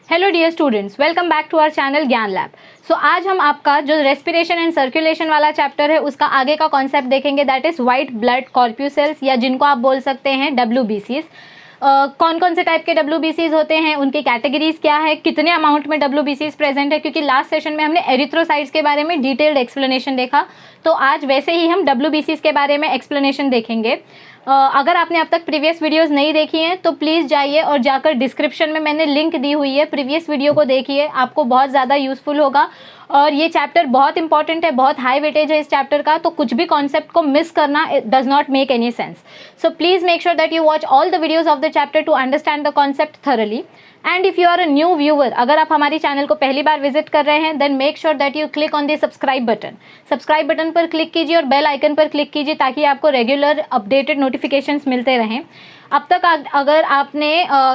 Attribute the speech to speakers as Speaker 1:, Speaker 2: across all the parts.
Speaker 1: Hello dear students, welcome back to our channel Gyan lab. So आज हम आपका जो रेस्पिरेशन एंड सर्कुलेशन वाला चैप्टर है उसका आगे का कॉन्सेप्ट देखेंगे, that is white blood corpuscles या जिनको आप बोल सकते हैं WBCs। कौन कौन से टाइप के WBCs होते हैं, उनकी कैटेगरीज क्या है, कितने अमाउंट में WBCs प्रेजेंट है, क्योंकि लास्ट सेशन में हमने एरिथ्रोसाइट्स के बारे में डिटेल्ड एक्सप्लेनेशन देखा, तो आज वैसे ही हम WBCs के बारे में एक्सप्लेनेशन देखेंगे। अगर आपने अब तक प्रीवियस वीडियोस नहीं देखी हैं तो प्लीज़ जाइए और जाकर डिस्क्रिप्शन में मैंने लिंक दी हुई है, प्रीवियस वीडियो को देखिए, आपको बहुत ज़्यादा यूज़फुल होगा। और ये चैप्टर बहुत इंपॉर्टेंट है, बहुत हाई वेटेज है इस चैप्टर का, तो कुछ भी कॉन्सेप्ट को मिस करना does not make any sense. So please make sure that you watch all the videos of the chapter to understand the concept thoroughly. And if you are a new viewer, अगर आप हमारी channel को पहली बार visit कर रहे हैं, then make sure that you click on the subscribe button. Subscribe button पर click कीजिए और बेल आइकन पर क्लिक कीजिए ताकि आपको रेगुलर अपडेटेड नोटिफिकेशंस मिलते रहें। अब तक अगर आपने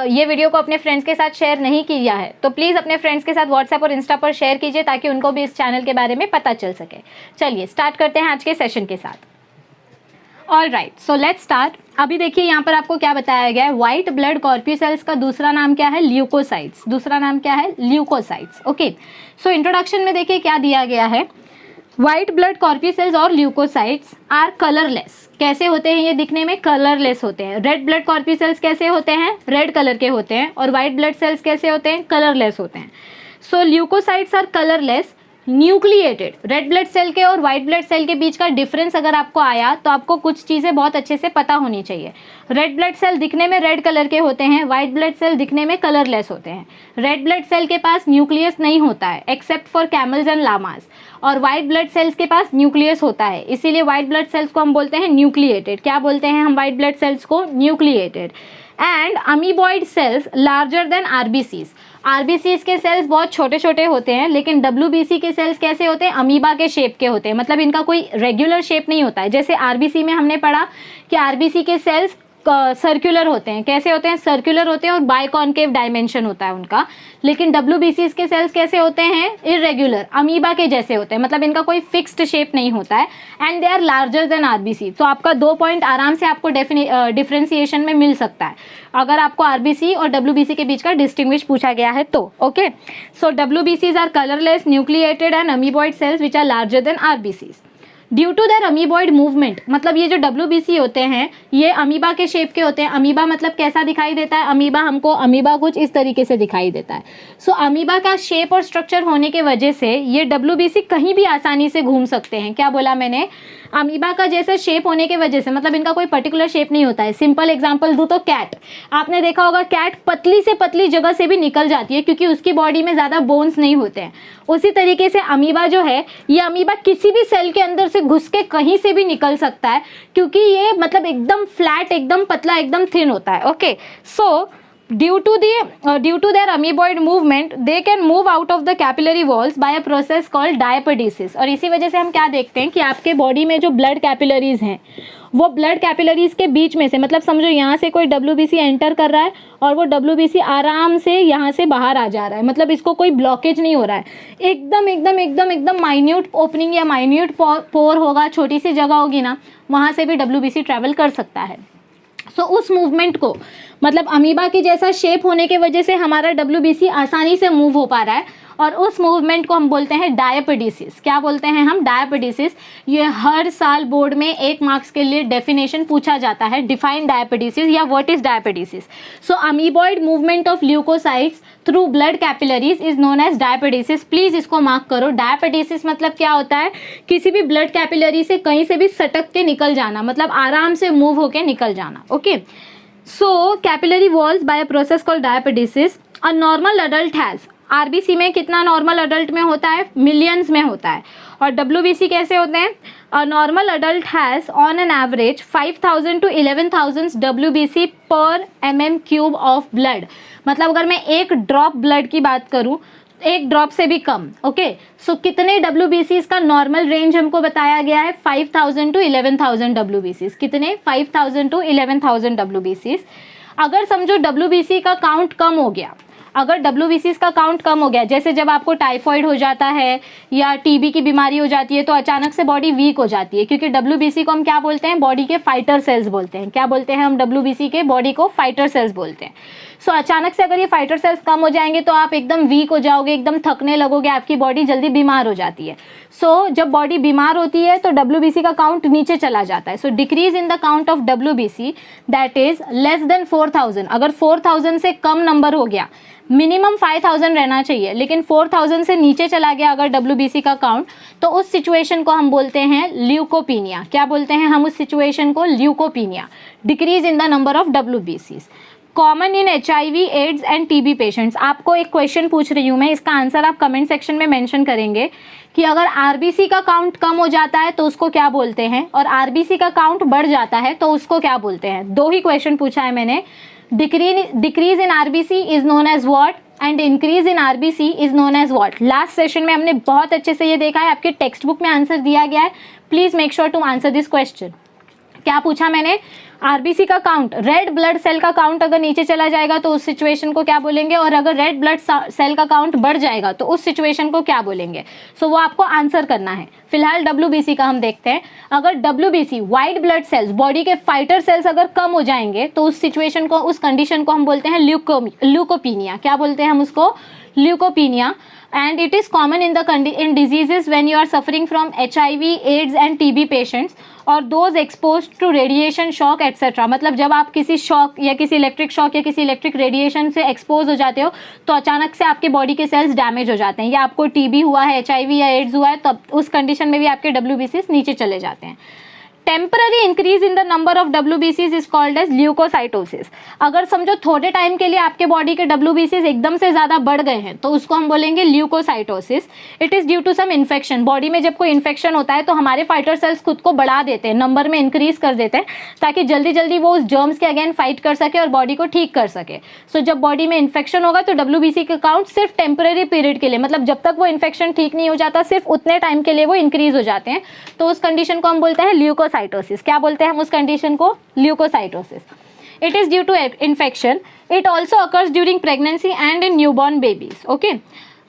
Speaker 1: ये वीडियो को अपने फ्रेंड्स के साथ शेयर नहीं किया है तो प्लीज़ अपने फ्रेंड्स के साथ व्हाट्सएप और इंस्टा पर शेयर कीजिए ताकि उनको भी इस चैनल के बारे में पता चल सके। चलिए स्टार्ट करते हैं आज के सेशन के साथ। All right, so let's start. अभी देखिए यहाँ पर आपको क्या बताया गया है, व्हाइट ब्लड कॉर्प्यूसेल्स का दूसरा नाम क्या है, ल्यूकोसाइट्स। दूसरा नाम क्या है, ल्यूकोसाइट्स। ओके, सो इंट्रोडक्शन में देखिए क्या दिया गया है, व्हाइट ब्लड कॉर्प्यूसेल्स और ल्यूकोसाइट्स आर कलरलेस। कैसे होते हैं ये दिखने में, कलरलेस होते हैं। रेड ब्लड कॉर्प्यूसेल्स कैसे होते हैं, रेड कलर के होते हैं, और व्हाइट ब्लड सेल्स कैसे होते हैं, कलरलेस होते हैं। So leucocytes are colourless, nucleated. Red blood cell के और व्हाइट ब्लड सेल के बीच का डिफरेंस अगर आपको आया तो आपको कुछ चीज़ें बहुत अच्छे से पता होनी चाहिए। रेड ब्लड सेल दिखने में रेड कलर के होते हैं, व्हाइट ब्लड सेल दिखने में कलरलेस होते हैं। रेड ब्लड सेल के पास न्यूक्लियस नहीं होता है except for camels and llamas, और व्हाइट ब्लड सेल्स के पास न्यूक्लियस होता है, इसीलिए व्हाइट ब्लड सेल्स को हम बोलते हैं न्यूक्लिएटेड। क्या बोलते हैं हम व्हाइट ब्लड सेल्स को, nucleated. And amoeboid cells larger than RBCs. RBCs के सेल्स बहुत छोटे छोटे होते हैं, लेकिन WBC के सेल्स कैसे होते हैं, अमीबा के शेप के होते हैं, मतलब इनका कोई रेगुलर शेप नहीं होता है। जैसे आरबीसी में हमने पढ़ा कि आरबीसी के सेल्स सर्कुलर होते हैं। कैसे होते हैं, सर्कुलर होते हैं और बाइकॉन्केव डायमेंशन होता है उनका। लेकिन WBCs के सेल्स कैसे होते हैं, इरेगुलर, अमीबा के जैसे होते हैं, मतलब इनका कोई फिक्स्ड शेप नहीं होता है। And they are larger than RBC. तो आपका 2 पॉइंट आराम से आपको डिफ्रेंसिएशन में मिल सकता है अगर आपको आरबीसी और WBC के बीच का डिस्टिंग्विश पूछा गया है तो। Okay, so WBCs are colourless, nucleated and amoeboid cells which are larger than RBCs. Due to their amoeboid movement, मतलब ये जो WBC होते हैं ये अमीबा के शेप के होते हैं। अमीबा मतलब कैसा दिखाई देता है, अमीबा कुछ इस तरीके से दिखाई देता है। सो अमीबा का शेप और स्ट्रक्चर होने के वजह से ये WBC कहीं भी आसानी से घूम सकते हैं। क्या बोला मैंने, अमीबा का जैसा शेप होने की वजह से, मतलब इनका कोई पर्टिकुलर शेप नहीं होता है। सिंपल एग्जांपल दूं तो कैट, आपने देखा होगा कैट पतली से पतली जगह से भी निकल जाती है क्योंकि उसकी बॉडी में ज़्यादा बोन्स नहीं होते हैं। उसी तरीके से अमीबा जो है, ये अमीबा किसी भी सेल के अंदर से घुस के कहीं से भी निकल सकता है क्योंकि ये मतलब एकदम फ्लैट, एकदम पतला, एकदम थिन होता है। Okay, so due to their amoeboid movement they can move out of the capillary walls by a process called diapedesis। और इसी वजह से हम क्या देखते हैं कि आपके बॉडी में जो ब्लड कैपिलरीज हैं वो ब्लड कैपिलरीज के बीच में से, मतलब समझो यहाँ से कोई WBC एंटर कर रहा है और वो WBC आराम से यहाँ से बाहर आ जा रहा है, मतलब इसको कोई ब्लॉकेज नहीं हो रहा है। एकदम एकदम एकदम एकदम माइन्यूट ओपनिंग या माइन्यूट पोर होगा, छोटी सी जगह होगी ना, वहाँ से भी WBC ट्रैवल कर सकता है। सो उस मूवमेंट को, मतलब अमीबा की जैसा शेप होने के वजह से हमारा WBC आसानी से मूव हो पा रहा है, और उस मूवमेंट को हम बोलते हैं डायपेडिसिस। क्या बोलते हैं हम, डायपेडिसिस। ये हर साल बोर्ड में 1 मार्क्स के लिए डेफिनेशन पूछा जाता है, डिफाइन डायपेडिसिस या what is diapedesis. So amoeboid movement of leucocytes through blood capillaries is known as diapedesis. Please इसको मार्क करो। डायपेडिसिस मतलब क्या होता है, किसी भी ब्लड कैपिलरी से कहीं से भी सटक के निकल जाना, मतलब आराम से मूव होके निकल जाना। Okay, so capillary walls by a process called diapedesis. A normal adult has, RBC में कितना नॉर्मल अडल्ट में होता है, मिलियंस में होता है। और WBC कैसे होते हैं, अ normal adult has on an average 5000 to 11,000 WBC पर mm³ ऑफ ब्लड। मतलब अगर मैं 1 ड्रॉप ब्लड की बात करूं, 1 ड्रॉप से भी कम। ओके, सो कितने WBCs का नॉर्मल रेंज हमको बताया गया है, 5000 to 11,000 WBCs। कितने, 5000 to 11,000 WBCs। अगर समझो WBC का काउंट कम हो गया, अगर WBCs का काउंट कम हो गया, जैसे जब आपको टाइफॉइड हो जाता है या TB की बीमारी हो जाती है, तो अचानक से बॉडी वीक हो जाती है, क्योंकि WBC को हम क्या बोलते हैं, बॉडी के फाइटर सेल्स बोलते हैं। क्या बोलते हैं हम WBC के, बॉडी को फाइटर सेल्स बोलते हैं। सो अचानक से अगर ये फाइटर सेल्स कम हो जाएंगे तो आप एकदम वीक हो जाओगे, एकदम थकने लगोगे, आपकी बॉडी जल्दी बीमार हो जाती है। सो जब बॉडी बीमार होती है तो WBC का काउंट नीचे चला जाता है। So decrease in the count of WBC that is less than 4000। अगर 4000 से कम नंबर हो गया, मिनिमम 5000 रहना चाहिए, लेकिन 4000 से नीचे चला गया अगर WBC का काउंट, तो उस सिचुएशन को हम बोलते हैं ल्यूकोपीनिया। क्या बोलते हैं हम उस सिचुएशन को? Leukopenia. Decrease in the number of WBCs। Common in HIV, AIDS and TB patients. आपको एक क्वेश्चन पूछ रही हूँ मैं, इसका आंसर आप कमेंट सेक्शन में मेंशन करेंगे कि अगर RBC का काउंट कम हो जाता है तो उसको क्या बोलते हैं, और RBC का काउंट बढ़ जाता है तो उसको क्या बोलते हैं। दो ही क्वेश्चन पूछा है मैंने। Decrease in RBC is known as what and increase in RBC is known as what. Last session में हमने बहुत अच्छे से ये देखा है, आपके टेक्स्ट बुक में आंसर दिया गया है। Please make sure to answer this question. क्या पूछा मैंने? RBC का काउंट, रेड ब्लड सेल का काउंट अगर नीचे चला जाएगा तो उस सिचुएशन को क्या बोलेंगे, और अगर रेड ब्लड सेल का काउंट बढ़ जाएगा तो उस सिचुएशन को क्या बोलेंगे। सो वो आपको आंसर करना है। फिलहाल WBC का हम देखते हैं। अगर WBC, white blood sales, body के फाइटर सेल्स अगर कम हो जाएंगे तो उस सिचुएशन को, उस कंडीशन को हम बोलते हैं ल्यूकोपीनिया। क्या बोलते हैं हम उसको? Leucopenia. And it is common in diseases when you are suffering from HIV, AIDS and TB patients और those exposed to radiation shock etc. मतलब जब आप किसी शॉक या किसी इलेक्ट्रिक शॉक या किसी इलेक्ट्रिक रेडिएशन से एक्सपोज हो जाते हो तो अचानक से आपके बॉडी के सेल्स डैमेज हो जाते हैं, या आपको TB हुआ है, HIV या AIDS हुआ है, तब उस कंडीशन में भी आपके WBCs नीचे चले जाते हैं। Temporary increase in the number of WBCs is called as leukocytosis. अगर समझो थोड़े टाइम के लिए आपके बॉडी के WBCs एकदम से ज़्यादा बढ़ गए हैं तो उसको हम बोलेंगे leukocytosis. It is due to some infection. Body में जब कोई इन्फेक्शन होता है तो हमारे फाइटर सेल्स खुद को बढ़ा देते हैं, नंबर में इंक्रीज कर देते हैं, ताकि जल्दी जल्दी वो उस जर्म्स के अगेन फाइट कर सके और बॉडी को ठीक कर सके। सो जब बॉडी में इन्फेक्शन होगा तो WBC का काउंट सिर्फ टेम्पररी पीरियड के लिए, मतलब जब तक वो इन्फेक्शन ठीक नहीं हो जाता, सिर्फ उतने टाइम के लिए वो इंक्रीज हो जाते हैं, तो उस कंडीशन को हम बोलते हैं ल्यूकोसाइटोसिस। क्या बोलते हैं हम उस कंडीशन को? Leukocytosis. It is due to infection. It also occurs during pregnancy and in newborn babies. Okay.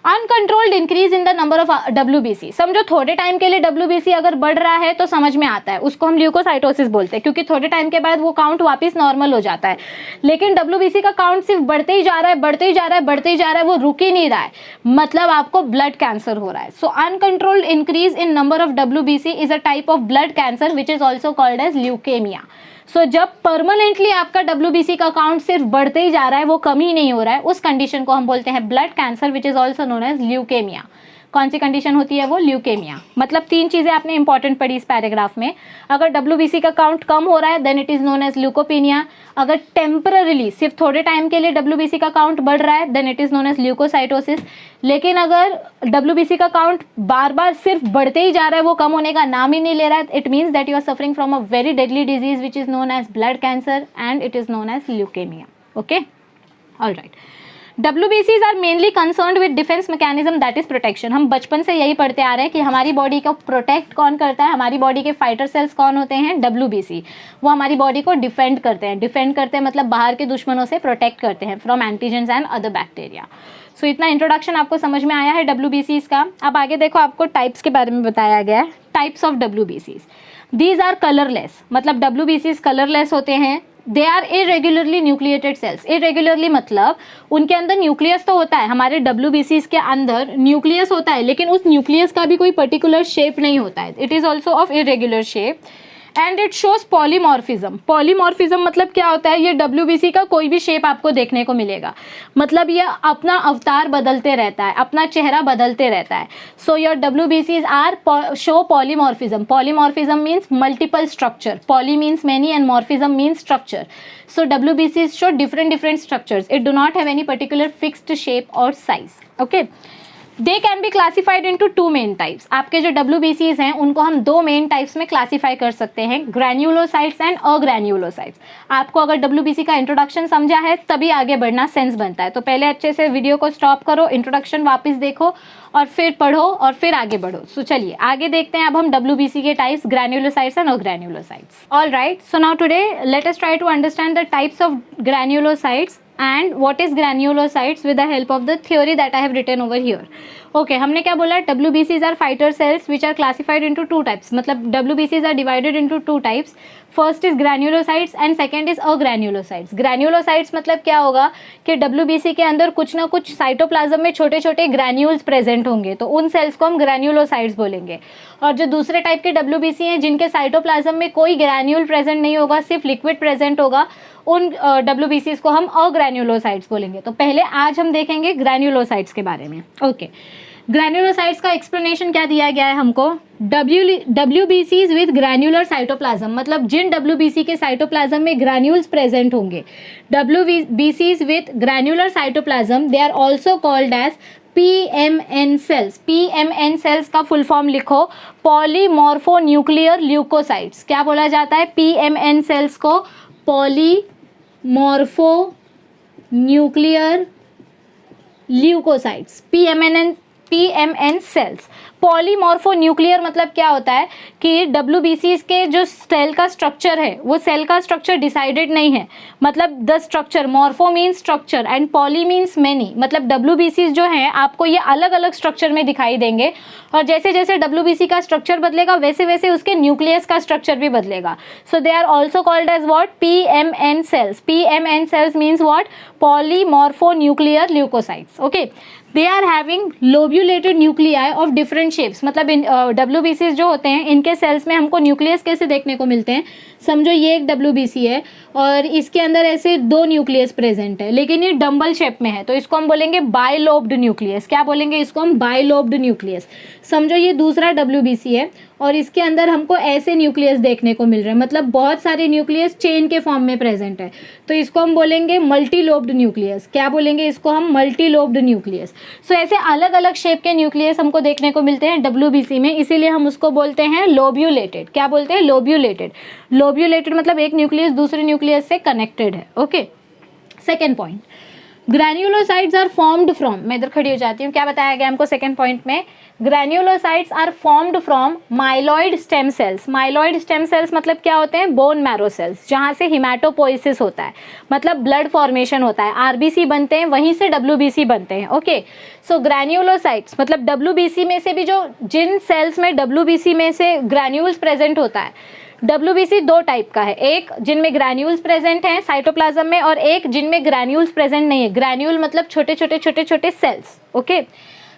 Speaker 1: Uncontrolled increase in the number of WBC। समझो थोड़े टाइम के लिए WBC अगर बढ़ रहा है तो समझ में आता है, उसको हम ल्यूकोसाइटोसिस बोलते हैं, क्योंकि थोड़े टाइम के बाद वो काउंट वापस नॉर्मल हो जाता है। लेकिन WBC का काउंट सिर्फ बढ़ते ही जा रहा है, बढ़ते ही जा रहा है, बढ़ते ही जा रहा है, वो रुक ही नहीं रहा है, मतलब आपको ब्लड कैंसर हो रहा है। So uncontrolled increase in number of WBC is a type of blood cancer which is also called as leukaemia. So जब परमानेंटली आपका WBC का काउंट सिर्फ बढ़ते ही जा रहा है, वो कम ही नहीं हो रहा है, उस कंडीशन को हम बोलते हैं blood cancer which is also known as leukaemia. कौन सी कंडीशन होती है वो? ल्यूकेमिया। मतलब तीन चीज़ें आपने इंपॉर्टेंट पढ़ी इस पैराग्राफ में। अगर WBC का काउंट कम हो रहा है then it is known as leukopenia. अगर टेम्पररीली सिर्फ थोड़े टाइम के लिए WBC का काउंट बढ़ रहा है then it is known as leukocytosis. लेकिन अगर WBC का काउंट बार बार सिर्फ बढ़ते ही जा रहा है, वो कम होने का नाम ही नहीं ले रहा है, it means that you are suffering from a very deadly disease which is known as blood cancer and it is known as leukaemia. Okay, all right. WBCs are mainly concerned with defence mechanism that is protection. हम बचपन से यही पढ़ते आ रहे हैं कि हमारी body को प्रोटेक्ट कौन करता है, हमारी बॉडी के फाइटर सेल्स कौन होते हैं? WBC। वो हमारी बॉडी को डिफेंड करते हैं। डिफेंड करते हैं मतलब बाहर के दुश्मनों से प्रोटेक्ट करते हैं from antigens and other bacteria. So इतना इंट्रोडक्शन आपको समझ में आया है WBCs का। अब आगे देखो, आपको टाइप्स के बारे में बताया गया है। Types of WBCs, these are colourless. मतलब WBCs कलरलेस होते हैं। They are irregularly nucleated cells. Irregularly मतलब उनके अंदर न्यूक्लियस तो होता है, हमारे WBCs के अंदर न्यूक्लियस होता है, लेकिन उस न्यूक्लियस का भी कोई पर्टिकुलर शेप नहीं होता है। It is also of irregular shape and it shows polymorphism. Polymorphism मतलब क्या होता है? ये WBC का कोई भी शेप आपको देखने को मिलेगा, मतलब ये अपना अवतार बदलते रहता है, अपना चेहरा बदलते रहता है। So your WBCs are show polymorphism. Polymorphism means multiple structure. Poly means many and morphism means structure. So WBCs show different structures. It do not have any particular fixed shape or size. Okay. They can be classified into two main types. आपके जो WBCs हैं उनको हम दो main types में classify कर सकते हैं, ग्रैन्युलोसाइट्स एंड अग्रैन्युलोसाइट्स। आपको अगर WBC का इंट्रोडक्शन समझा है तभी आगे बढ़ना सेंस बनता है। तो पहले अच्छे से वीडियो को स्टॉप करो, इंट्रोडक्शन वापस देखो और फिर पढ़ो और फिर आगे बढ़ो। सो चलिए आगे देखते हैं अब हम WBC के types, granulocytes and agranulocytes. All right, so now today let us try to understand the types of granulocytes and what is granulocytes with the help of the theory that I have written over here. Okay, हमने क्या बोला, WBCs are fighter cells which are classified into two types. मतलब WBCs are divided into two types. First is granulocytes and second is agranulocytes. Granulocytes मतलब क्या होगा कि WBC के अंदर कुछ ना कुछ साइटोप्लाज्म में छोटे छोटे ग्रैन्यूल्स प्रेजेंट होंगे, तो उन सेल्स को हम ग्रैन्युलोसाइट्स बोलेंगे. और जो दूसरे टाइप के WBC हैं जिनके साइटोप्लाज्म में कोई ग्रैन्यूल प्रेजेंट नहीं होगा, सिर्फ लिक्विड प्रेजेंट होगा, उन WBCs को हम अग्रैन्युलोसाइट्स बोलेंगे. तो पहले आज हम देखेंगे ग्रैन्युलोसाइट्स के बारे में. ओके, ग्रैन्युलोसाइट्स का एक्सप्लेनेशन क्या दिया गया है हमको. WBCs विद ग्रैन्युलर साइटोप्लाज्म, मतलब जिन WBC के साइटोप्लाज्म में ग्रैन्यूल्स प्रेजेंट होंगे, WBCs with granular cytoplasm, they are also called as PMN cells. PMN cells का फुल फॉर्म लिखो, पॉलीमॉर्फोन्यूक्लियर ल्यूकोसाइट्स. क्या बोला जाता है PMN सेल्स को? Polymorphonuclear leukocytes. PMN cells. Polymorphonuclear मतलब क्या होता है कि WBCs के जो सेल का स्ट्रक्चर है, वो सेल का स्ट्रक्चर डिसाइडेड नहीं है. मतलब the structure, morpho means structure and poly means many. मतलब WBCs जो हैं आपको ये अलग अलग स्ट्रक्चर में दिखाई देंगे, और जैसे जैसे WBC का स्ट्रक्चर बदलेगा वैसे वैसे उसके न्यूक्लियस का स्ट्रक्चर भी बदलेगा. So they are also called as what? PMN cells. PMN cells means what? Polymorphonuclear leucocytes. Okay, they are having lobulated nuclei of different shapes. मतलब इन WBCs जो होते हैं इनके सेल्स में हमको न्यूक्लियस कैसे देखने को मिलते हैं. समझो ये एक WBC है और इसके अंदर ऐसे दो न्यूक्लियस प्रेजेंट है, लेकिन ये डम्बल शेप में है, तो इसको हम बोलेंगे बाइलोब्ड न्यूक्लियस. क्या बोलेंगे इसको हम? Bilobed nucleus. समझो ये दूसरा WBC है और इसके अंदर हमको ऐसे न्यूक्लियस देखने को मिल रहे हैं, मतलब बहुत सारे न्यूक्लियस चेन के फॉर्म में प्रेजेंट है, तो इसको हम बोलेंगे मल्टीलोब्ड न्यूक्लियस. क्या बोलेंगे इसको हम? मल्टीलोब्ड न्यूक्लियस. सो ऐसे अलग अलग शेप के न्यूक्लियस हमको देखने को मिलते हैं WBC में, इसीलिए हम उसको बोलते हैं लोब्यूलेटेड. क्या बोलते हैं? लोब्यूलेटेड. लोब्यूलेटेड मतलब एक न्यूक्लियस दूसरे न्यूक्लियस से कनेक्टेड है. Okay, second point, granulocytes are formed from. मैं इधर खड़ी हो जाती हूँ. क्या बताया गया हमको सेकेंड पॉइंट में? Granulocytes are formed from myeloid stem cells. Myeloid stem cells मतलब क्या होते हैं? बोन मैरो सेल्स, जहाँ से हिमैटोपोइसिस होता है, मतलब ब्लड फॉर्मेशन होता है. RBC बनते हैं, वहीं से WBC बनते हैं. ओके, सो ग्रैन्युलोसाइट्स मतलब WBC में से भी जो जिन सेल्स में WBC में से ग्रैन्यूल्स प्रेजेंट होता है. WBC दो टाइप का है, एक जिनमें ग्रैन्यूल्स प्रेजेंट हैं साइटोप्लाज्म में, और एक जिनमें ग्रैन्यूल्स प्रेजेंट नहीं है. ग्रैन्यूल मतलब छोटे छोटे छोटे छोटे सेल्स. ओके,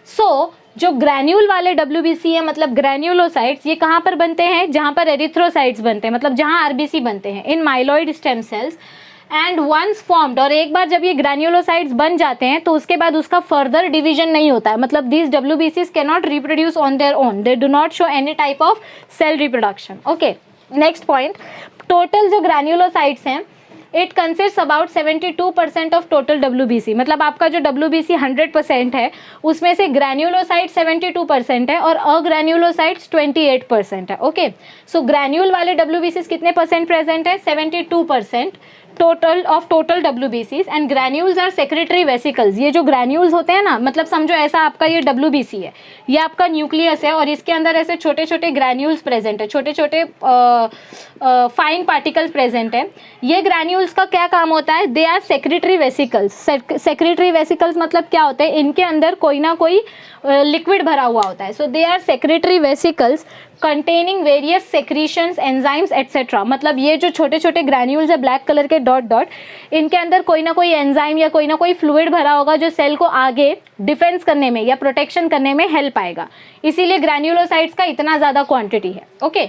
Speaker 1: सो जो ग्रैन्यूल वाले WBC है मतलब ग्रैन्युलोसाइट्स, ये कहाँ पर बनते हैं? जहाँ पर एरिथ्रोसाइट्स बनते हैं, मतलब जहाँ RBC बनते हैं, in myeloid stem cells. And once formed, और एक बार जब ये ग्रैन्युलोसाइट्स बन जाते हैं तो उसके बाद उसका फर्दर डिवीजन नहीं होता है. मतलब these WBCs can not reproduce on their own, they do not show any type of cell reproduction. Okay, next point, total जो ग्रैन्युलोसाइट्स हैं it consist about 72% of total WBC. मतलब आपका जो WBC 100% है उसमें से ग्रैन्युलोसाइट 72% है और अग्रैन्युलोसाइट्स 28% है. ओके, सो ग्रैन्यूल वाले WBCs कितने परसेंट प्रेजेंट है? 72% total of total WBCs. And granules are secretory vesicles. ये जो ग्रैन्यूल्स होते हैं ना, मतलब समझो ऐसा आपका ये WBC है, ये आपका न्यूक्लियस है और इसके अंदर ऐसे छोटे छोटे ग्रैन्यूल्स प्रेजेंट है, छोटे छोटे फाइन पार्टिकल्स प्रेजेंट है. ये ग्रैन्यूल्स का क्या काम होता है? They are secretory vesicles. Secretory vesicles मतलब क्या होते हैं? इनके अंदर कोई ना कोई लिक्विड भरा हुआ होता है. So they are secretory vesicles containing various secretions, enzymes etcetera. मतलब ये जो छोटे छोटे ग्रैन्यूल्स है ब्लैक कलर के डॉट डॉट, इनके अंदर कोई ना कोई एंजाइम या कोई ना कोई फ्लूइड भरा होगा जो सेल को आगे डिफेंस करने में या प्रोटेक्शन करने में हेल्प आएगा. इसीलिए ग्रैन्युलोसाइट्स का इतना ज़्यादा क्वांटिटी है. Okay,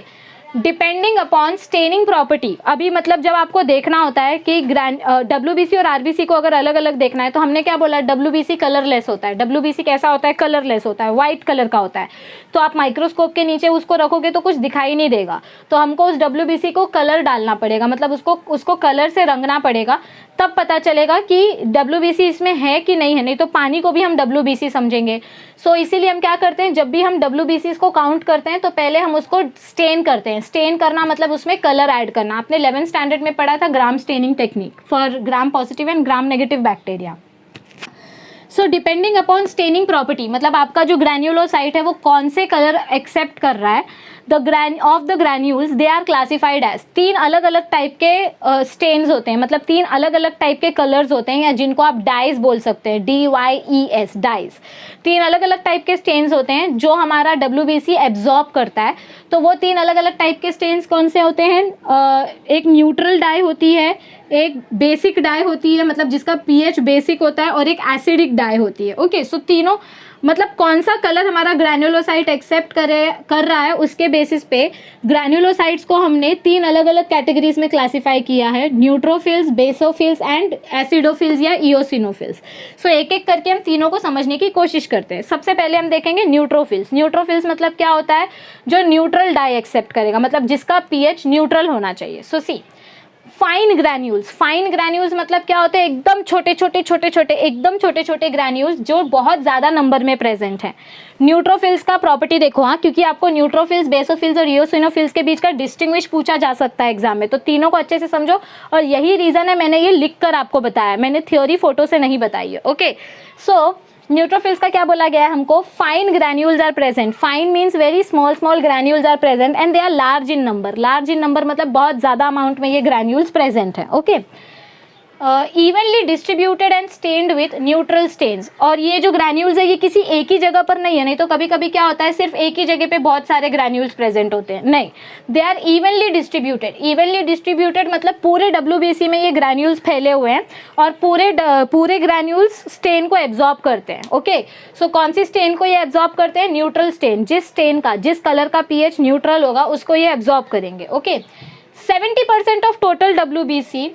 Speaker 1: depending upon staining property. अभी मतलब जब आपको देखना होता है कि WBC और RBC को अगर अलग अलग देखना है तो हमने क्या बोला? WBC कलरलेस होता है. WBC कैसा होता है? कलरलेस होता है, वाइट कलर का होता है. तो आप माइक्रोस्कोप के नीचे उसको रखोगे तो कुछ दिखाई नहीं देगा, तो हमको उस WBC को कलर डालना पड़ेगा, मतलब उसको कलर से रंगना पड़ेगा, तब पता चलेगा कि WBC इसमें है कि नहीं है. नहीं तो पानी को भी हम WBC समझेंगे. सो इसीलिए हम क्या करते हैं, जब भी हम WBCs को काउंट करते हैं तो पहले हम उसको स्टेन करते हैं. स्टेन करना मतलब उसमें कलर ऐड करना. आपने 11th स्टैंडर्ड में पढ़ा था Gram staining technique for Gram positive and Gram negative bacteria. So depending upon staining property, मतलब आपका जो ग्रैन्युलोसाइट है वो कौन से कलर एक्सेप्ट कर रहा है, of the granules they are classified as, 3 अलग अलग टाइप के स्टेन्स होते हैं, मतलब 3 अलग अलग टाइप के कलर्स होते हैं, या जिनको आप डाइज बोल सकते हैं, DYES डाइज। 3 अलग अलग टाइप के स्टेन्स होते हैं जो हमारा WBC एब्जॉर्ब करता है। तो वो 3 अलग अलग टाइप के स्टेन्स कौन से होते हैं? एक न्यूट्रल डाई होती है, एक बेसिक डाई होती है, मतलब जिसका pH बेसिक होता है, और एक एसिडिक डाई होती है। ओके, सो तीनों मतलब कौन सा कलर हमारा ग्रैन्युलोसाइट एक्सेप्ट कर रहा है, उसके बेसिस पे ग्रैन्युलोसाइट्स को हमने 3 अलग अलग कैटेगरीज में क्लासिफाई किया है, न्यूट्रोफिल्स, बेसोफिल्स एंड एसिडोफिल्स या इओसिनोफिल्स। सो एक एक करके हम तीनों को समझने की कोशिश करते हैं। सबसे पहले हम देखेंगे न्यूट्रोफिल्स। न्यूट्रोफिल्स मतलब क्या होता है? जो न्यूट्रल डाई एक्सेप्ट करेगा, मतलब जिसका pH न्यूट्रल होना चाहिए। सो सी फाइन ग्रैन्यूल्स। फाइन ग्रैन्यूल्स मतलब क्या होते हैं? एकदम छोटे छोटे ग्रैन्यूल्स जो बहुत ज़्यादा नंबर में प्रेजेंट हैं। न्यूट्रोफिल्स का प्रॉपर्टी देखो, हाँ, क्योंकि आपको न्यूट्रोफिल्स, बेसोफिल्स और इओसिनोफिल्स के बीच का डिस्टिंग्विश पूछा जा सकता है एग्जाम में, तो तीनों को अच्छे से समझो। और यही रीज़न है मैंने ये लिख कर आपको बताया, मैंने थ्योरी फोटो से नहीं बताई है। ओके, सो न्यूट्रोफिल्स का क्या बोला गया है हमको? Fine granules are present. Fine means very small granules are present and they are large in number. Large in number मतलब बहुत ज़्यादा अमाउंट में ये ग्रैन्यूल्स प्रेजेंट है। Okay, evenly distributed and stained with neutral stains. और ये जो granules है ये किसी एक ही जगह पर नहीं है, नहीं तो कभी कभी क्या होता है सिर्फ एक ही जगह पे बहुत सारे ग्रैन्यूल्स प्रेजेंट होते हैं, नहीं, they are evenly distributed. Evenly distributed मतलब पूरे WBC में ये ग्रैन्यूल्स फैले हुए हैं और पूरे ग्रैन्यूल्स स्टेन को एब्जॉर्ब करते हैं। ओके, सो कौन सी स्टेन को ये एब्जॉर्ब करते हैं? Neutral stand. जिस स्टेन का, जिस कलर का pH न्यूट्रल होगा उसको ये एब्जॉर्ब करेंगे। ओके, 70% ऑफ टोटल WBC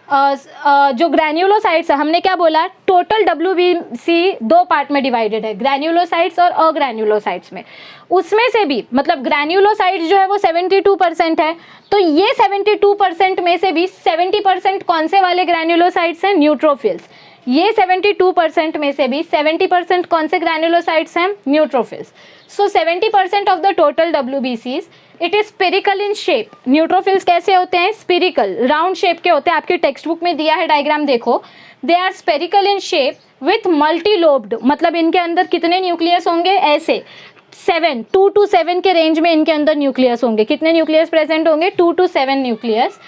Speaker 1: जो ग्रैन्युलोसाइट्स है, हमने क्या बोला? टोटल WBC 2 पार्ट में डिवाइडेड है, ग्रैन्युलोसाइट्स और अग्रैन्युलोसाइट्स में। उसमें से भी मतलब ग्रैन्युलोसाइट्स जो है वो 72% है, तो ये 72% में से भी 70% कौन से वाले ग्रैन्युलोसाइट्स हैं? न्यूट्रोफिल्स। ये 72% में से भी 70% कौन से ग्रैन्युलोसाइट्स हैं? Neutrophils. So 70% of the total WBCs it is spherical in shape. Neutrophils कैसे होते हैं? स्पेरिकल, राउंड शेप के होते हैं। आपकी टेक्स्ट बुक में दिया है डायग्राम, देखो, they are spherical in shape with multilobed, मतलब इनके अंदर कितने न्यूक्लियस होंगे? ऐसे 2 to 7 के रेंज में इनके अंदर न्यूक्लियस होंगे। कितने न्यूक्लियस प्रेजेंट होंगे? 2 to 7 nucleus.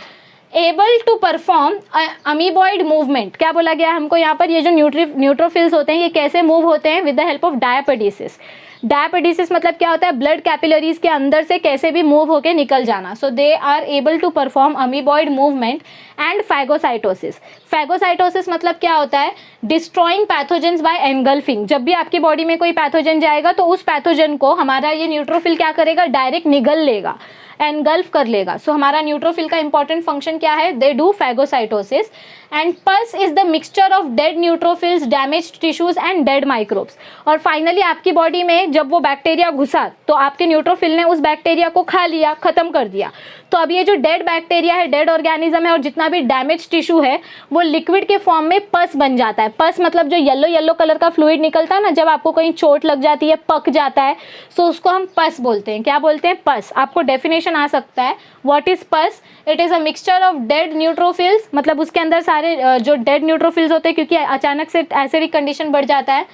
Speaker 1: Able to perform amoeboid movement. क्या बोला गया हमको यहाँ पर? ये जो न्यूट्रोफिल्स होते हैं ये कैसे मूव होते हैं? With the help of डायापेडिसिस। डायापेडिसिस मतलब क्या होता है? ब्लड कैपिलरीज के अंदर से कैसे भी मूव होके निकल जाना। So they are able to perform amoeboid movement and phagocytosis. Phagocytosis मतलब क्या होता है? Destroying pathogens by engulfing. जब भी आपकी बॉडी में कोई पैथोजन जाएगा तो उस पैथोजन को हमारा ये न्यूट्रोफिल क्या करेगा? डायरेक्ट निगल लेगा, एनगल्फ कर लेगा। सो हमारा न्यूट्रोफिल का इंपॉर्टेंट फंक्शन क्या है? They do phagocytosis. एंड पस is the mixture of dead neutrophils, damaged tissues and dead microbes. और फाइनली आपकी बॉडी में जब वो बैक्टीरिया घुसा तो आपके न्यूट्रोफिल ने उस बैक्टीरिया को खा लिया, खत्म कर दिया। तो अब ये जो डेड बैक्टीरिया है, डेड ऑर्गेनिज्म है और जितना भी डैमेज टिश्यू है वो लिक्विड के फॉर्म में पस बन जाता है। पस मतलब जो येलो कलर का फ्लूइड निकलता है ना, जब आपको कहीं चोट लग जाती है, पक जाता है, सो उसको हम पस बोलते हैं। क्या बोलते हैं? पस। आपको डेफिनेशन आ सकता है, व्हाट इज पस? It is a mixture of dead neutrophils, मतलब उसके अंदर सारे जो डेड न्यूट्रोफिल्स होते हैं, क्योंकि अचानक से एसिडिक कंडीशन बढ़ जाता है,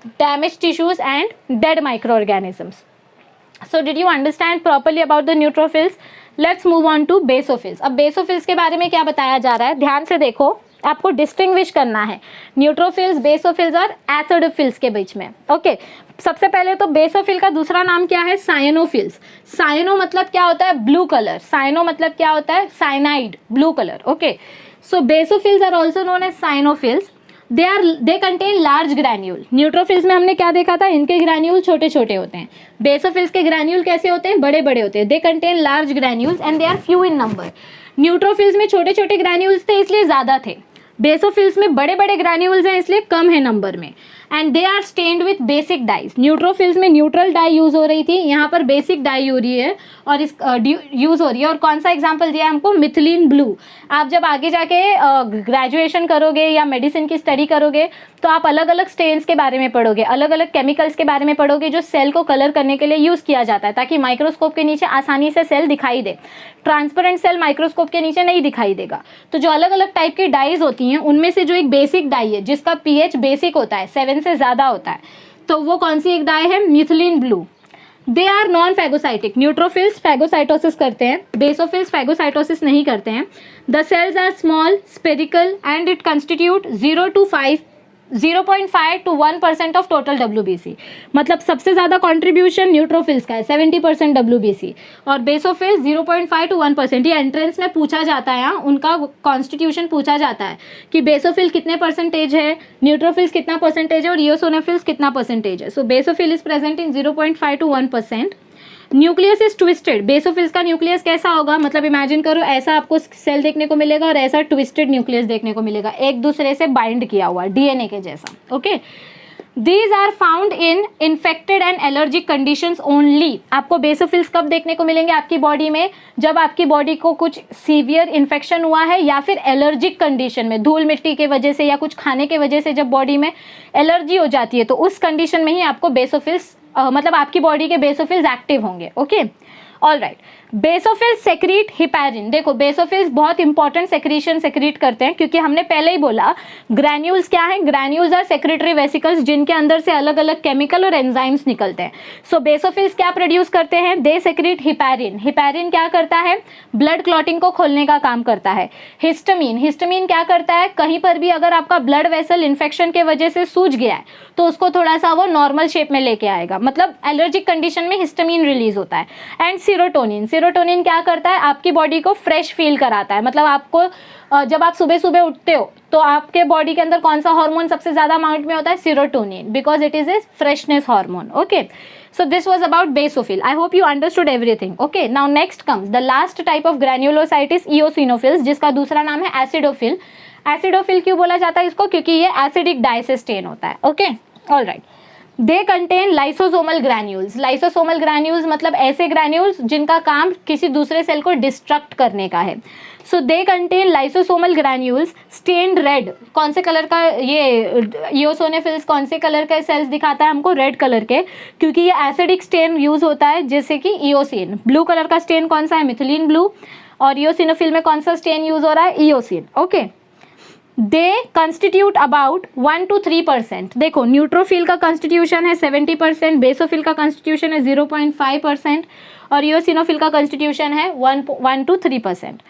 Speaker 1: damage tissues and dead microorganisms. So did you understand properly about the neutrophils? Let's move on to basophils. अब बेसोफिल्स के बारे में क्या बताया जा रहा है? ध्यान से देखो, आपको डिस्टिंग्विश करना है न्यूट्रोफिल्स, बेसोफिल्स और एसिडोफिल्स के बीच में। ओके, सबसे पहले तो बेसोफिल का दूसरा नाम क्या है? साइनोफिल्स। साइनो मतलब क्या होता है? Blue colour. साइनो मतलब क्या होता है? Cyanide, blue colour. Okay, so basophils are also known as cyanophils. They contain large granule. Neutrophils में हमने क्या देखा था? इनके ग्रैन्यूल छोटे छोटे होते हैं। बेसोफिल्स के ग्रैन्यूल कैसे होते हैं? बड़े बड़े होते हैं। They contain large granules and they are few in number. Neutrophils में छोटे छोटे ग्रैन्यूल्स थे इसलिए ज़्यादा थे, बेसोफिल्स में बड़े बड़े ग्रैन्यूल्स हैं इसलिए कम है नंबर में। And they are stained with basic dyes. Neutrophils में न्यूट्रल डाई यूज हो रही थी, यहाँ पर बेसिक डाई हो रही है और इस यूज हो रही है। और कौन सा एग्जांपल दिया है हमको? Methylene blue. आप जब आगे जाके ग्रेजुएशन करोगे या मेडिसिन की स्टडी करोगे तो आप अलग अलग स्टेन्स के बारे में पढ़ोगे, अलग अलग केमिकल्स के बारे में पढ़ोगे जो सेल को कलर करने के लिए यूज किया जाता है, ताकि माइक्रोस्कोप के नीचे आसानी से सेल दिखाई दे। ट्रांसपेरेंट सेल माइक्रोस्कोप के नीचे नहीं दिखाई देगा। तो जो अलग अलग टाइप की डाइज होती हैं उनमें से जो एक बेसिक डाई है जिसका pH बेसिक होता है, 7 से ज़्यादा होता है, तो वो कौन सी एक डाई है? Methylene blue. They are non phagocytic. Neutrophils phagocytosis करते हैं, बेसोफिल्स फैगोसाइटोसिस नहीं करते हैं। The cells are small, spherical and it constitute 0.5 to 1% of total WBC। मतलब सबसे ज़्यादा कॉन्ट्रीब्यूशन न्यूट्रोफिल्स का है, 70% WBC, और बेसोफिल्स 0.5 to 1%। ये एंट्रेंस में पूछा जाता है, उनका कॉन्स्टिट्यूशन पूछा जाता है कि बेसोफिल कितने परसेंटेज है, न्यूट्रोफिल्स कितना परसेंटेज है और इयोसिनोफिल्स कितना परसेंटेज है। So basophil is present in 0.5 to 1%। Nucleus is twisted. Basophils का न्यूक्लियस कैसा होगा, मतलब इमेजिन करो ऐसा आपको सेल देखने को मिलेगा और ऐसा ट्विस्टेड न्यूक्लियस देखने को मिलेगा, एक दूसरे से बाइंड किया हुआ DNA के जैसा। Okay, these are found in infected and allergic conditions only. आपको बेसोफिल्स कब देखने को मिलेंगे आपकी बॉडी में, जब आपकी बॉडी को कुछ सीवियर इन्फेक्शन हुआ है या फिर एलर्जिक कंडीशन में, धूल मिट्टी के वजह से या कुछ खाने के वजह से जब बॉडी में एलर्जी हो जाती है, तो उस कंडीशन में ही आपको बेसोफिल्स मतलब आपकी बॉडी के बेसोफिल्स एक्टिव होंगे। Okay, all right. Basophils secrete heparin. देखो बेसोफिल्स बहुत इंपॉर्टेंट सेक्रीशन सेक्रीट करते हैं, क्योंकि हमने पहले ही बोला ग्रैन्यूल्स क्या है, ग्रैन्यूल्स आर सेक्रेटरी वेसिकल्स जिनके अंदर से अलग अलग केमिकल और एंजाइम्स निकलते हैं। सो बेसोफिल्स क्या प्रोड्यूस करते हैं, दे सेक्रीट हिपैरिन। हिपैरिन क्या करता है, ब्लड क्लॉटिंग को खोलने का काम करता है। हिस्टामिन, हिस्टामिन क्या करता है, कहीं पर भी अगर आपका ब्लड वेसल इन्फेक्शन के वजह से सूज गया है तो उसको थोड़ा सा वो नॉर्मल शेप में लेके आएगा, मतलब एलर्जिक कंडीशन में हिस्टामिन रिलीज होता है। एंड सीरोटोनिन, सीरोटोनिन क्या करता है, आपकी बॉडी को फ्रेश फील कराता है। मतलब आपको जब आप सुबह सुबह उठते हो तो आपके बॉडी के अंदर कौन सा हार्मोन सबसे ज्यादा अमाउंट में होता है, serotonin, because it is a freshness hormone. Okay, so this was about basophil. I hope you understood everything. Okay, now next comes the last type of granulocytes, eosinophils, जिसका दूसरा नाम है एसिडोफिल। एसिडोफिल क्यों बोला जाता है इसको, क्योंकि ये एसिडिक डाइसिस्टेन होता है। Okay, all right. दे contain lysosomal granules. Lysosomal granules मतलब ऐसे ग्रैन्यूल्स जिनका काम किसी दूसरे सेल को डिस्ट्रक्ट करने का है। So they contain lysosomal granules stained red. कौन से कलर का, ये इयोसिनोफिल्स कौन से कलर के सेल्स दिखाता है हमको, रेड कलर के, क्योंकि ये एसिडिक स्टेन यूज होता है, जैसे कि इयोसिन। ब्लू कलर का स्टेन कौन सा है, मिथिलीन ब्लू, और इयोसिनोफिल में कौन सा स्टेन यूज हो रहा है, eosin. Okay, they constitute about 1 to 3%। देखो न्यूट्रोफिल का कंस्टिट्यूशन है 70%, बेसोफिल का कंस्टिट्यूशन है 0.5% और इयोसिनोफिल का कंस्टिट्यूशन है 1 to 3%।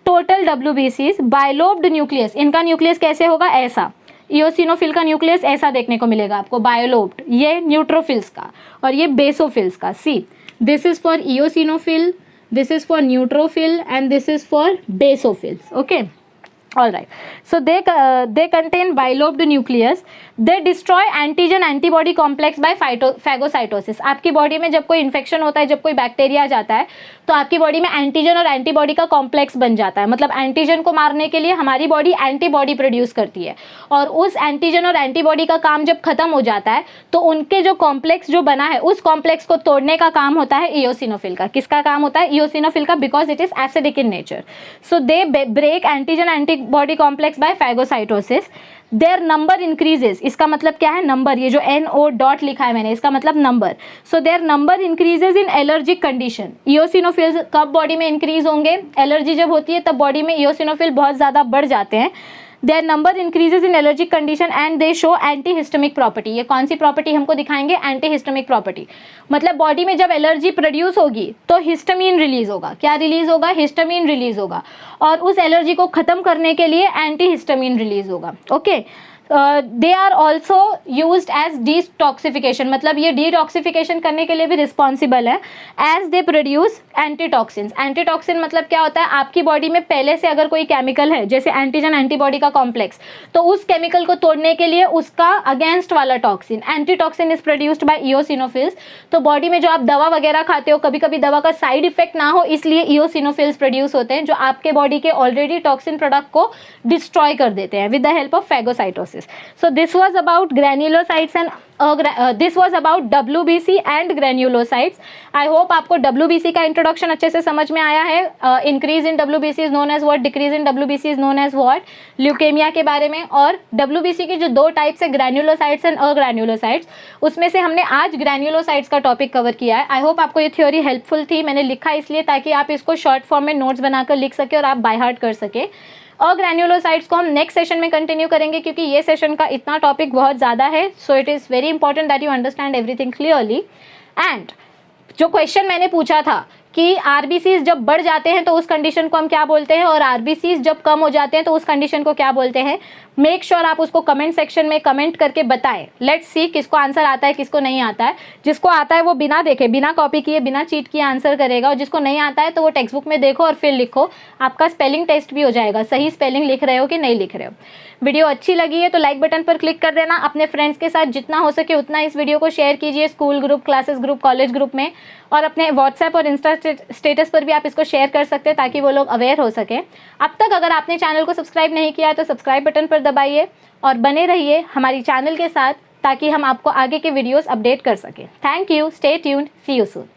Speaker 1: Total WBCs, bilobed nucleus, इनका न्यूक्लियस कैसे होगा, ऐसा। इयोसिनोफिल का न्यूक्लियस ऐसा देखने को मिलेगा आपको, बायोलोब्ड। ये न्यूट्रोफिल्स का और ये बेसोफिल्स का। See, this is for eosinophil, this is for neutrophil and this is for basophils. Okay, all right, so they contain bilobed nucleus. They destroy antigen antibody complex by phagocytosis। आपकी body में जब कोई infection होता है, जब कोई bacteria जाता है तो आपकी बॉडी में एंटीजन और एंटीबॉडी का कॉम्प्लेक्स बन जाता है। मतलब एंटीजन को मारने के लिए हमारी बॉडी एंटीबॉडी प्रोड्यूस करती है, और उस एंटीजन और एंटीबॉडी का काम जब खत्म हो जाता है तो उनके जो कॉम्प्लेक्स जो बना है उस कॉम्प्लेक्स को तोड़ने का काम होता है इयोसिनोफिल का। किसका काम होता है, इयोसिनोफिल का, because it is acidic in nature. So they break antigen antibody complex by phagocytosis. Their number increases, इसका मतलब क्या है, नंबर, ये जो NO डॉट लिखा है मैंने इसका मतलब number. So their number increases in allergic condition. Eosinophils कब बॉडी में इंक्रीज होंगे, एलर्जी जब होती है तब बॉडी में इयोसिनोफिल बहुत ज़्यादा बढ़ जाते हैं। Their number increases in allergic condition and they show anti histaminic property. ये कौन सी प्रॉपर्टी हमको दिखाएंगे, एंटी हिस्टमिक प्रॉपर्टी। मतलब बॉडी में जब एलर्जी प्रोड्यूस होगी तो हिस्टामिन रिलीज होगा। क्या रिलीज होगा, हिस्टामिन रिलीज होगा, और उस एलर्जी को खत्म करने के लिए एंटी हिस्टामिन रिलीज होगा। Okay, they are also used as detoxification, मतलब ये डिटॉक्सिफिकेशन करने के लिए भी रिस्पॉन्सिबल है। As they produce antitoxins. Antitoxin मतलब क्या होता है, आपकी बॉडी में पहले से अगर कोई केमिकल है जैसे एंटीजन एंटीबॉडी का कॉम्प्लेक्स, तो उस केमिकल को तोड़ने के लिए उसका अगेंस्ट वाला toxin, antitoxin is produced by eosinophils. तो बॉडी में जो आप दवा वगैरह खाते हो, कभी कभी दवा का साइड इफेक्ट ना हो इसलिए इयोसिनोफिल्स प्रोड्यूस होते हैं, जो आपके बॉडी के ऑलरेडी टॉक्सिन प्रोडक्ट को डिस्ट्रॉय कर देते हैं with the help of phagocytosis. So this was about granulocytes and this was about WBC and granulocytes. I hope आपको WBC का इंट्रोडक्शन अच्छे से समझ में आया है। Increase in WBC is known as what, decrease in WBC is known as what, leukemia के बारे में। और WBC की जो दो टाइप्स है, ग्रैन्युलोसाइट्स एंड अग्रैन्युलोसाइट्स, उसमें से हमने आज ग्रैन्युलोसाइट्स का टॉपिक कवर किया है। आई होप आपको ये थ्योरी हेल्पफुल थी। मैंने लिखा इसलिए ताकि आप इसको शॉर्ट फॉर्म में नोट्स बनाकर लिख सके और आप बाय हार्ट कर सके। और ग्रैन्युलोसाइट्स को हम नेक्स्ट सेशन में कंटिन्यू करेंगे, क्योंकि ये सेशन का इतना टॉपिक बहुत ज़्यादा है। So it is very important that you understand everything clearly. And जो क्वेश्चन मैंने पूछा था कि आरबीसीज जब बढ़ जाते हैं तो उस कंडीशन को हम क्या बोलते हैं, और आरबीसीज जब कम हो जाते हैं तो उस कंडीशन को क्या बोलते हैं, मेक श्योर आप उसको कमेंट सेक्शन में कमेंट करके बताएं। लेट्स सी किसको आंसर आता है, किसको नहीं आता है। जिसको आता है वो बिना देखे, बिना कॉपी किए, बिना चीट किए आंसर करेगा, और जिसको नहीं आता है तो वो टेक्स्ट बुक में देखो और फिर लिखो। आपका स्पेलिंग टेस्ट भी हो जाएगा, सही स्पेलिंग लिख रहे हो कि नहीं लिख रहे हो। वीडियो अच्छी लगी है तो लाइक बटन पर क्लिक कर देना। अपने फ्रेंड्स के साथ जितना हो सके उतना इस वीडियो को शेयर कीजिए, school group, classes group, college group में, और अपने व्हाट्सएप और इंस्टा स्टेटस पर भी आप इसको शेयर कर सकते हैं ताकि वो लोग अवेयर हो सके। अब तक अगर आपने चैनल को सब्सक्राइब नहीं किया है तो सब्सक्राइब बटन पर दबाइए और बने रहिए हमारी चैनल के साथ ताकि हम आपको आगे के वीडियोस अपडेट कर सकें। Thank you, stay tuned, see you soon.